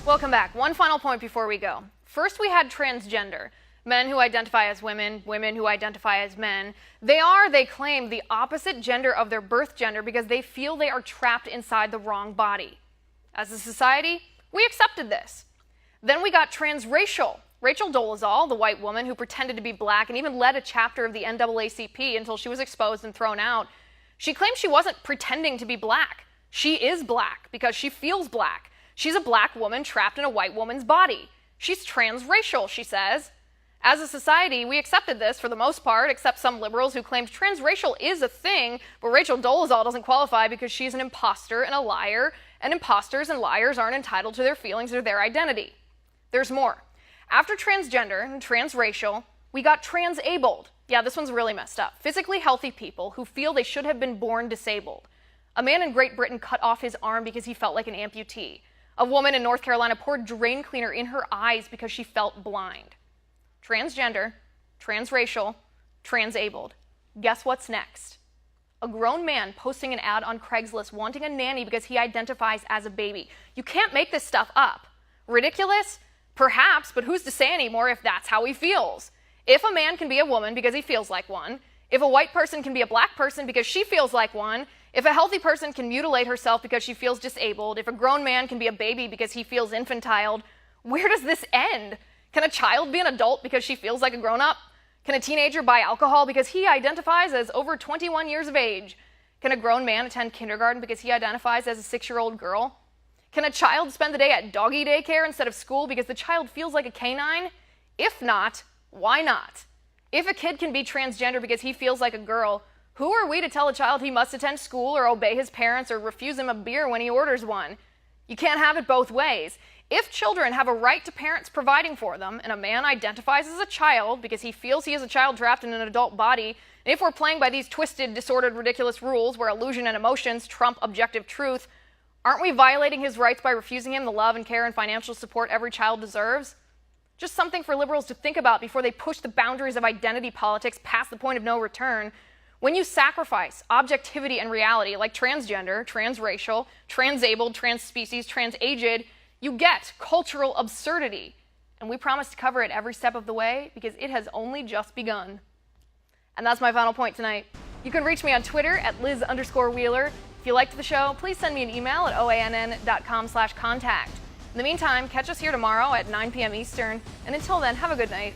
Welcome back. One final point before we go. First, we had transgender. Men who identify as women, women who identify as men. They claim, the opposite gender of their birth gender because they feel they are trapped inside the wrong body. As a society, we accepted this. Then we got transracial. Rachel Dolezal, the white woman who pretended to be black and even led a chapter of the NAACP until she was exposed and thrown out, she claimed she wasn't pretending to be black. She is black because she feels black. She's a black woman trapped in a white woman's body. She's transracial, she says. As a society, we accepted this for the most part, except some liberals who claimed transracial is a thing, but Rachel Dolezal doesn't qualify because she's an imposter and a liar, and imposters and liars aren't entitled to their feelings or their identity. There's more. After transgender and transracial, we got transabled. Yeah, this one's really messed up. Physically healthy people who feel they should have been born disabled. A man in Great Britain cut off his arm because he felt like an amputee. A woman in North Carolina poured drain cleaner in her eyes because she felt blind. Transgender, transracial, transabled. Guess what's next? A grown man posting an ad on Craigslist wanting a nanny because he identifies as a baby. You can't make this stuff up. Ridiculous? Perhaps, but who's to say anymore if that's how he feels? If a man can be a woman because he feels like one, if a white person can be a black person because she feels like one, if a healthy person can mutilate herself because she feels disabled, if a grown man can be a baby because he feels infantile, where does this end? Can a child be an adult because she feels like a grown-up? Can a teenager buy alcohol because he identifies as over 21 years of age? Can a grown man attend kindergarten because he identifies as a 6-year-old girl? Can a child spend the day at doggy daycare instead of school because the child feels like a canine? If not, why not? If a kid can be transgender because he feels like a girl, who are we to tell a child he must attend school or obey his parents or refuse him a beer when he orders one? You can't have it both ways. If children have a right to parents providing for them, and a man identifies as a child because he feels he is a child trapped in an adult body, and if we're playing by these twisted, disordered, ridiculous rules where illusion and emotions trump objective truth, aren't we violating his rights by refusing him the love and care and financial support every child deserves? Just something for liberals to think about before they push the boundaries of identity politics past the point of no return. When you sacrifice objectivity and reality like transgender, transracial, transabled, transspecies, transaged, you get cultural absurdity. And we promise to cover it every step of the way because it has only just begun. And that's my final point tonight. You can reach me on Twitter at Liz_Wheeler. If you liked the show, please send me an email at oann.com/contact. In the meantime, catch us here tomorrow at 9 p.m. Eastern. And until then, have a good night.